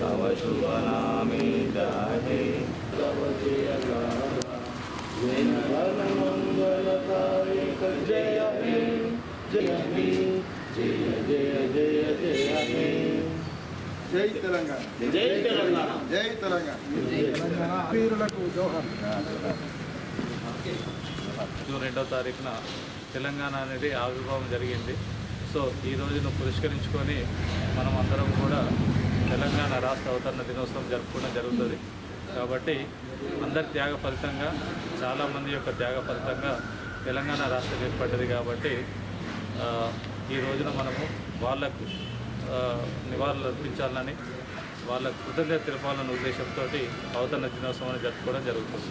तव शुभ नामे जाहे तव जय गाथा जय मंगलकारी जय हे जय हे जय जय जय जय हे जय तेलंगाना जय तेलंगाना जय तेलंगाना जय तेलंगाना వీరులకు జోహార్. జూన్ 2వ తారీఖున తెలంగాణ అనేది ఆవిర్భావం జరిగింది. సో ఈ రోజును పురస్కరించుకొని మనం అందరం కూడా తెలంగాణ రాష్ట్ర అవతరణ దినోత్సవం జరుపుకోవడం జరుగుతుంది. కాబట్టి అందరి త్యాగ ఫలితంగా చాలామంది యొక్క త్యాగ ఫలితంగా తెలంగాణ రాష్ట్రం ఏర్పడ్డది. కాబట్టి ఈ రోజున మనము వాళ్లకు నివాళులు అర్పించాలని వాళ్ళ కృతజ్ఞత తెలపాలన్న ఉద్దేశంతో అవతరణ దినోత్సవాన్ని జరుపుకోవడం జరుగుతుంది.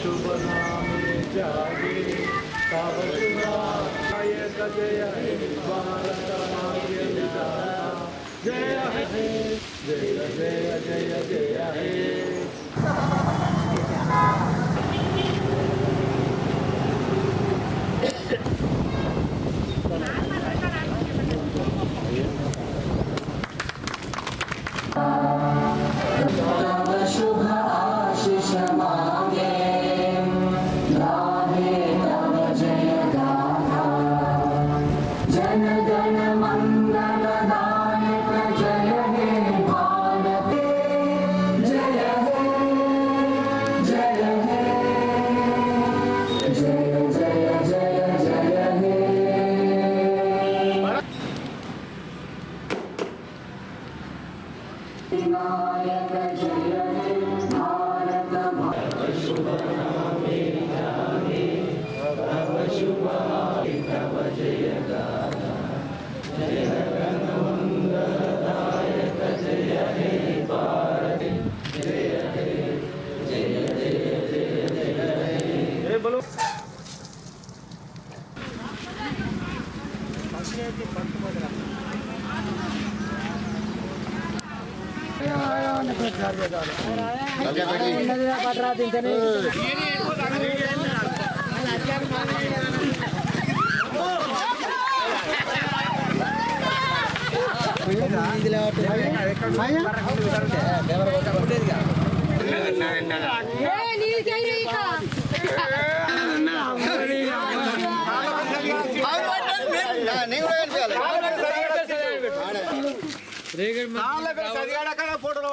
शुभ नामे जागे तव शुभायक जय हे भारत भाग्य विधाता जय हे जय जय जय जय हे ఫోటోలో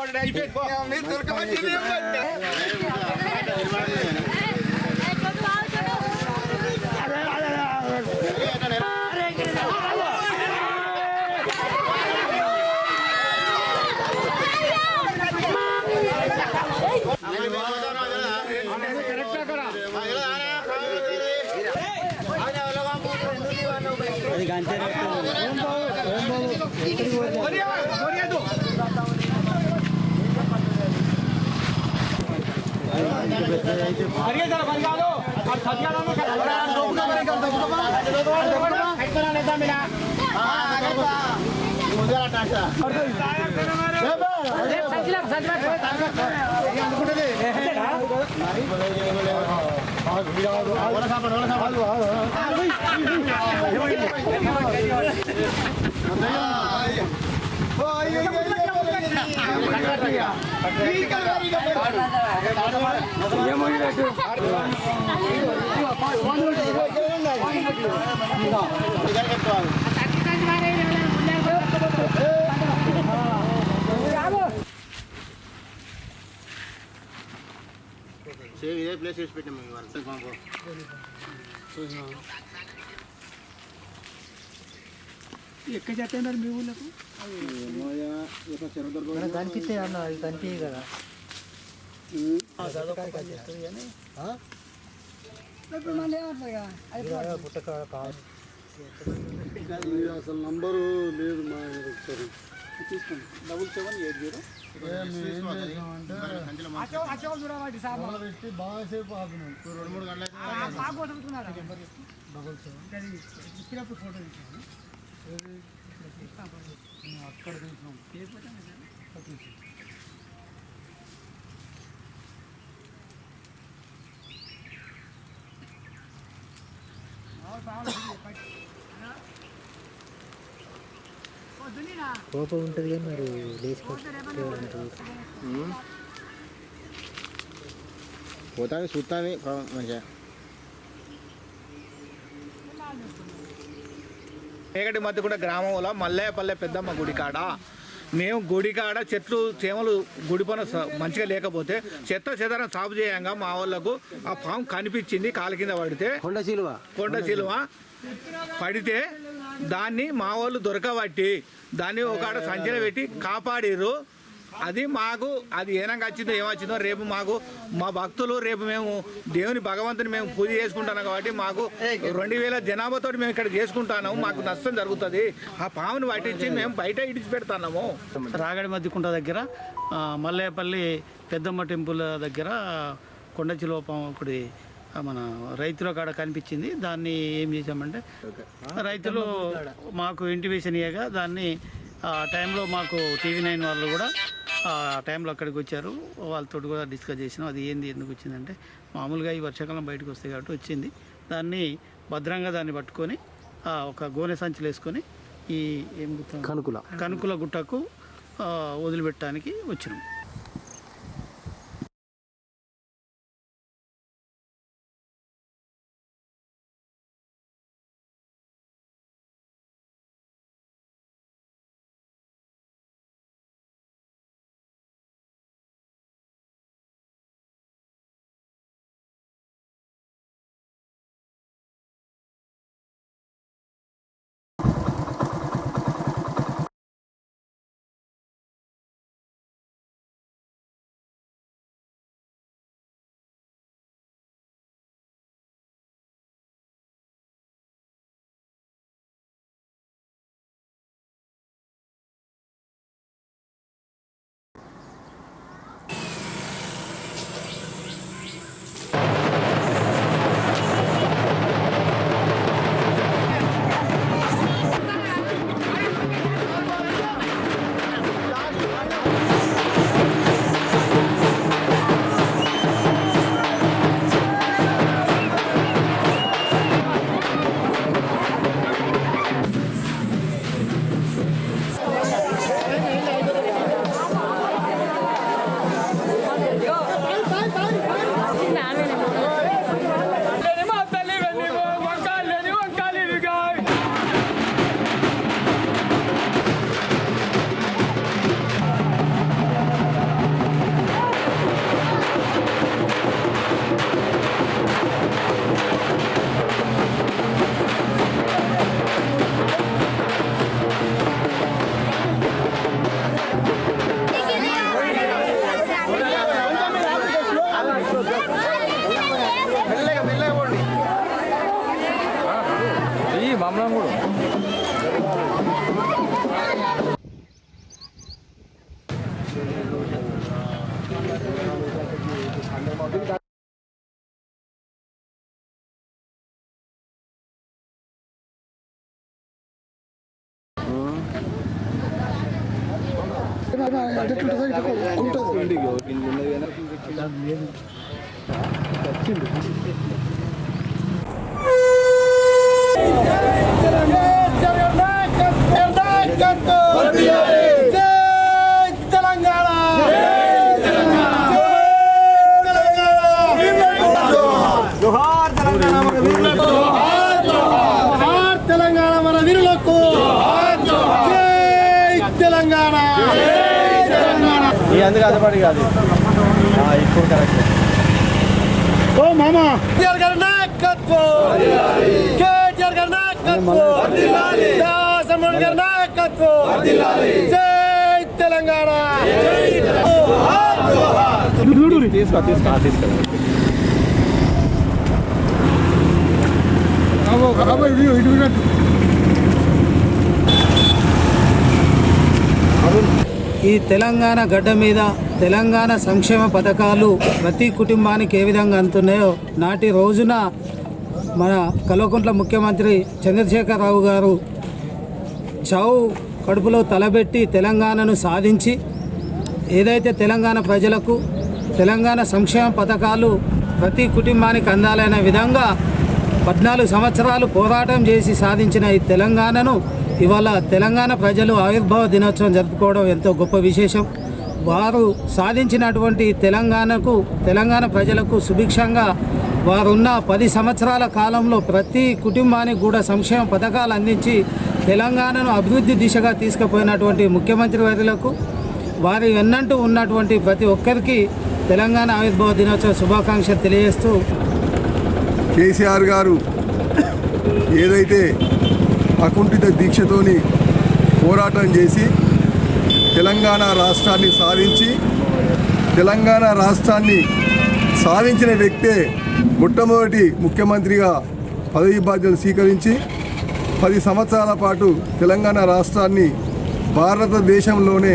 ఇదే ప్లేస్ చేసి పెట్టాము ఎక్కడ చేస్తున్నారు మీ ఊళ్ళకు కనిపిస్తే అన్న అది కనిపించే కదా అసలు నంబరు లేదు మా ఒకసారి తీసుకోండి 7780 బాగాసేపు ఆపినాం 2-3 గంటలు ఇచ్చినప్పుడు ఫోటో తీసాను అక్కడ తీసినాం కోపం ఉంటుంది కానీ మరి పోతాను చూస్తాను మంచిగా. మేకటి మధ్యకుంట గ్రామంలో మల్లేపల్లె పెద్దమ్మ గుడి కాడ మేము గుడి కాడ చెట్లు చేమలు గుడి పైన మంచిగా లేకపోతే చెత్త చెదరం సాగు చేయంగా మా వాళ్ళకు ఆ పాము కనిపించింది. కాలు కింద పడితే కొండ చిలువ పడితే దాన్ని మా వాళ్ళు దొరకబట్టి దాన్ని ఒక సంచన పెట్టి కాపాడిర్రు. అది మాకు అది ఏనంగా వచ్చిందో ఏమొచ్చిందో రేపు మాకు మా భక్తులు రేపు మేము దేవుని భగవంతుని మేము పూజ చేసుకుంటున్నాం కాబట్టి మాకు 2000 జనాభాతో మేము ఇక్కడ చేసుకుంటున్నాము. మాకు నష్టం జరుగుతుంది. ఆ పాముని పట్టించి మేము బయట ఇడిచి పెడుతున్నాము. రాగడి మధ్యకుంట దగ్గర మల్లేపల్లి పెద్దమ్మ టెంపుల్ దగ్గర కొండ చిలువ పాము ఒకటి మన రైతుల కాడ కనిపించింది. దాన్ని ఏం చేసామంటే రైతులు మాకు ఇంటిమేషన్ ఇయ్యగా దాన్ని ఆ టైంలో మాకు TV9 వాళ్ళు కూడా ఆ టైంలో అక్కడికి వచ్చారు. వాళ్ళతో కూడా డిస్కస్ చేసినాం. అది ఏంది ఎందుకు వచ్చిందంటే మామూలుగా ఈ వర్షాకాలం బయటకు వస్తాయి కాబట్టి వచ్చింది. దాన్ని భద్రంగా దాన్ని పట్టుకొని ఒక గోనె సంచులు వేసుకొని ఈ ఏం కనుకుల గుట్టకు వదిలిపెట్టడానికి వచ్చినాం. అందుకు అదపడి కాదు ఇప్పుడు కరెక్ట్. ఓ మామా కేటీఆర్ నాయకత్వం, కేటీఆర్ నాయకత్వం, దాసమణి గారి నాయకత్వం, జై తెలంగాణ. తీసుకో ఈ తెలంగాణ గడ్డ మీద తెలంగాణ సంక్షేమ పథకాలు ప్రతి కుటుంబానికి ఏ విధంగా అందుతున్నాయో నాటి రోజున మన కల్వకుంట్ల ముఖ్యమంత్రి చంద్రశేఖరరావు గారు చావు కడుపులో తలబెట్టి తెలంగాణను సాధించి ఏదైతే తెలంగాణ ప్రజలకు తెలంగాణ సంక్షేమ పథకాలు ప్రతి కుటుంబానికి అందాలనే విధంగా 14 సంవత్సరాలు పోరాటం చేసి సాధించిన ఈ తెలంగాణను ఇవాళ తెలంగాణ ప్రజలు ఆవిర్భావ దినోత్సవం జరుపుకోవడం ఎంతో గొప్ప విశేషం. వారు సాధించినటువంటి తెలంగాణ ప్రజలకు సుభిక్షంగా వారున్న 10 సంవత్సరాల కాలంలో ప్రతి కుటుంబానికి కూడా సంక్షేమ పథకాలు అందించి తెలంగాణను అభివృద్ధి దిశగా తీసుకుపోయినటువంటి ముఖ్యమంత్రి వర్యులకు వారి వెన్నంటూ ఉన్నటువంటి ప్రతి ఒక్కరికి తెలంగాణ ఆవిర్భావ దినోత్సవ శుభాకాంక్షలు తెలియజేస్తూ కేసీఆర్ గారు ఏదైతే అకుంఠిత దీక్షతోని పోరాటం చేసి తెలంగాణ రాష్ట్రాన్ని సాధించిన వ్యక్తే మొట్టమొదటి ముఖ్యమంత్రిగా పదవి బాధ్యతలు స్వీకరించి 10 సంవత్సరాల పాటు తెలంగాణ రాష్ట్రాన్ని భారతదేశంలోనే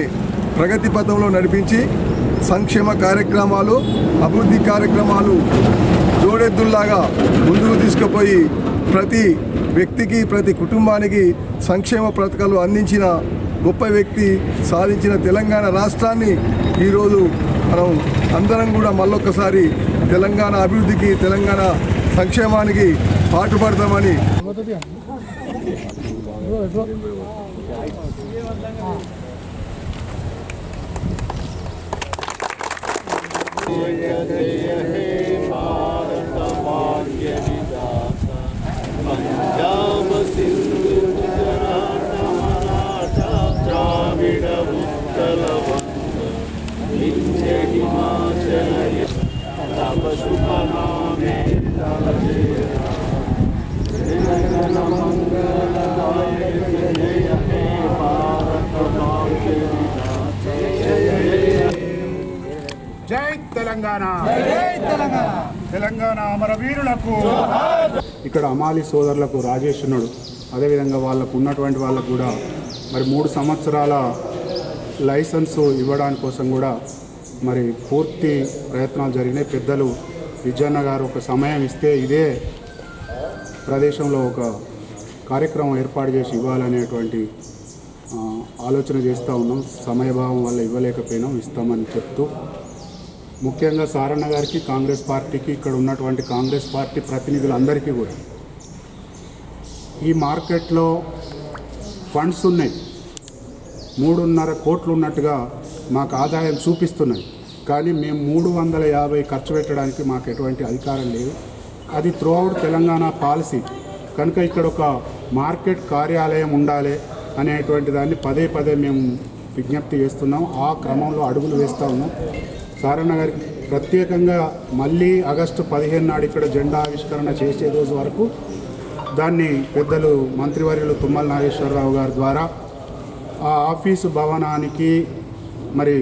ప్రగతి పథంలో నడిపించి సంక్షేమ కార్యక్రమాలు, అభివృద్ధి కార్యక్రమాలు జోడెద్దుల్లాగా ముందుకు తీసుకుపోయి ప్రతి వ్యక్తికి, ప్రతి కుటుంబానికి సంక్షేమ పథకాలు అందించిన గొప్ప వ్యక్తి, సాధించిన తెలంగాణ రాష్ట్రాన్ని ఈరోజు మనం అందరం కూడా మళ్ళొక్కసారి తెలంగాణ అభివృద్ధికి, తెలంగాణ సంక్షేమానికి పాటుపడతామని జై తెలంగాణ, తెలంగాణ అమరవీరులకు. ఇక్కడ అమాలి సోదరులకు రాజేష్ ఉన్నాడు, అదేవిధంగా వాళ్ళకు ఉన్నటువంటి వాళ్ళకు కూడా మరి 3 సంవత్సరాల లైసెన్సు ఇవ్వడానికి కోసం కూడా మరి పూర్తి ప్రయత్నాలు జరిగినాయి. పెద్దలు విజయన్న గారు ఒక సమయం ఇస్తే ఇదే ప్రదేశంలో ఒక కార్యక్రమం ఏర్పాటు చేసి ఇవ్వాలనేటువంటి ఆలోచన చేస్తూ ఉన్నాం. సమయభావం వల్ల ఇవ్వలేకపోయినాం, ఇస్తామని చెప్తూ ముఖ్యంగా సారన్న గారికి, కాంగ్రెస్ పార్టీకి, ఇక్కడ ఉన్నటువంటి కాంగ్రెస్ పార్టీ ప్రతినిధులందరికీ కూడా ఈ మార్కెట్లో ఫండ్స్ ఉన్నాయి, 3.5 కోట్లు ఉన్నట్టుగా మాకు ఆదాయం చూపిస్తున్నాయి. కానీ మేము 350 ఖర్చు పెట్టడానికి మాకు ఎటువంటి అధికారం లేదు. అది త్రూఅవుట్ తెలంగాణ పాలసీ కనుక ఇక్కడ ఒక మార్కెట్ కార్యాలయం ఉండాలి అనేటువంటి దాన్ని పదే మేము విజ్ఞప్తి చేస్తున్నాం. ఆ క్రమంలో అడుగులు వేస్తూ ఉన్నాం. సారన్న గారికి ప్రత్యేకంగా మళ్ళీ ఆగస్టు 15 నాడు ఇక్కడ జెండా ఆవిష్కరణ చేసే రోజు వరకు దాన్ని పెద్దలు మంత్రివర్యులు తుమ్మల నాగేశ్వరరావు గారి ద్వారా ఆ ఆఫీసు భవనానికి మరి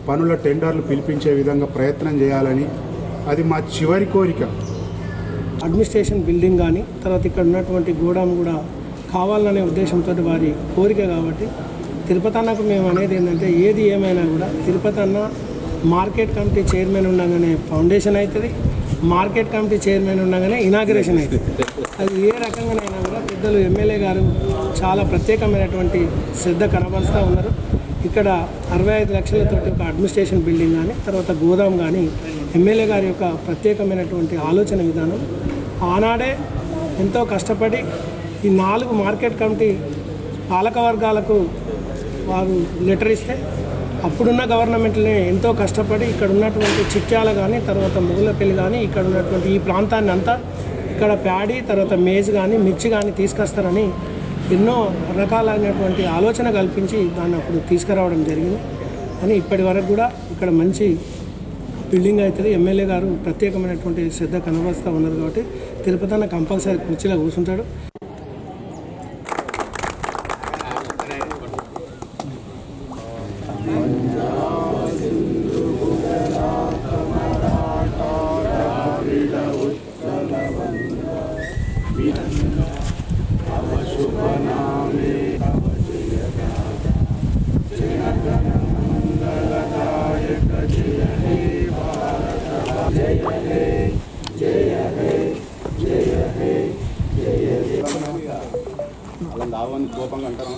పనుల టెండర్లు పిలిపించే విధంగా ప్రయత్నం చేయాలని, అది మా చివరి కోరిక. అడ్మినిస్ట్రేషన్ బిల్డింగ్ కానీ తర్వాత ఇక్కడ ఉన్నటువంటి గోడాం కూడా కావాలనే ఉద్దేశంతో వారి కోరిక కాబట్టి తిరుపతి అన్నకు మేము అనేది ఏంటంటే ఏది ఏమైనా కూడా తిరుపతి అన్న మార్కెట్ కమిటీ చైర్మన్ ఉండగానే ఫౌండేషన్ అవుతుంది, మార్కెట్ కమిటీ చైర్మన్ ఉండగానే ఇనాగ్రేషన్ అవుతుంది. అది ఏ రకంగానైనా కూడా పెద్దలు ఎమ్మెల్యే గారు చాలా ప్రత్యేకమైనటువంటి శ్రద్ధ కనబరుస్తూ ఉన్నారు. ఇక్కడ 65 లక్షలతోటి ఒక అడ్మినిస్ట్రేషన్ బిల్డింగ్ కానీ తర్వాత గోదాం కానీ ఎమ్మెల్యే గారి యొక్క ప్రత్యేకమైనటువంటి ఆలోచన విధానం. ఆనాడే ఎంతో కష్టపడి ఈ 4 మార్కెట్ కమిటీ పాలక వర్గాలకు వారు లెటర్ ఇస్తే అప్పుడున్న గవర్నమెంట్ని ఎంతో కష్టపడి ఇక్కడ ఉన్నటువంటి చిట్యాల కానీ తర్వాత ముగులపల్లి కానీ ఇక్కడ ఉన్నటువంటి ఈ ప్రాంతాన్ని అంతా ఇక్కడ ప్యాడీ తర్వాత మేజ్ కానీ మిర్చి కానీ తీసుకొస్తారని ఎన్నో రకాలైనటువంటి ఆలోచన కల్పించి దాన్ని అప్పుడు తీసుకురావడం జరిగింది. అని ఇప్పటి వరకు కూడా ఇక్కడ మంచి బిల్డింగ్ అవుతుంది. ఎమ్మెల్యే గారు ప్రత్యేకమైనటువంటి శ్రద్ధ కనబరుస్తూ ఉన్నారు కాబట్టి తిరుపతి అన్న కంపల్సరీ కుర్చీలో కూర్చుంటాడు. దావాన్ని కోపంగా అంటారా?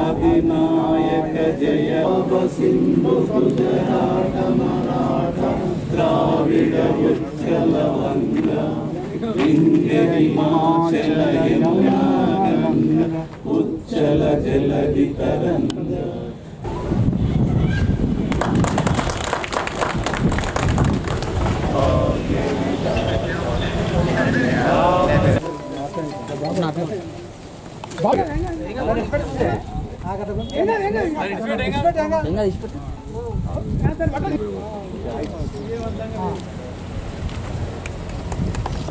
ఆదినాయక జయ సింధు గుజరాట మరాఠ ద్రావిడ ఉత్కల వంగ వింధ్య హిమాచల యమునా గంగ ఉజ్జల జలధి తరంగ.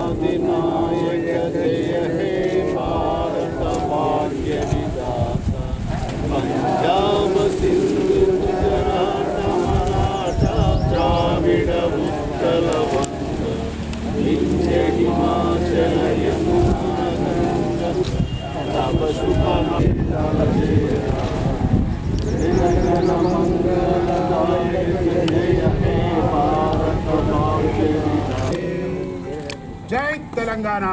ఆదినాయక జయ హే భారత భాగ్య విధాత పంజాబ సింధు గుజరాట మరాఠ ద్రావిడ ఉత్కల వంగ వింధ్య హిమాచల యమునా గంగ తవ శుభ జై తెలంగాణ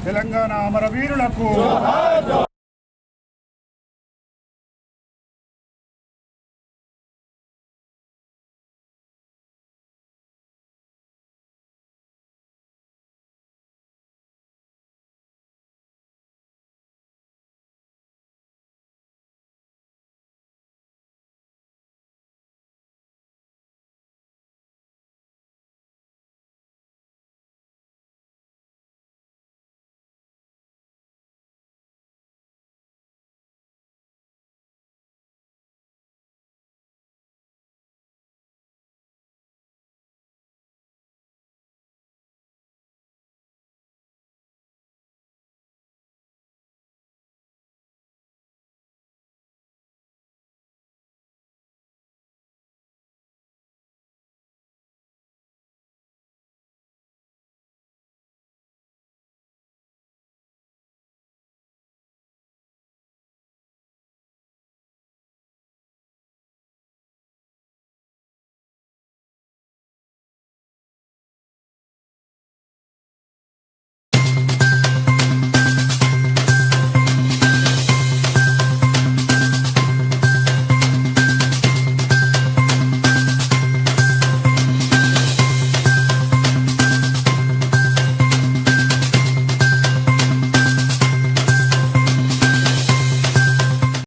తెలంగాణ అమరవీరులకు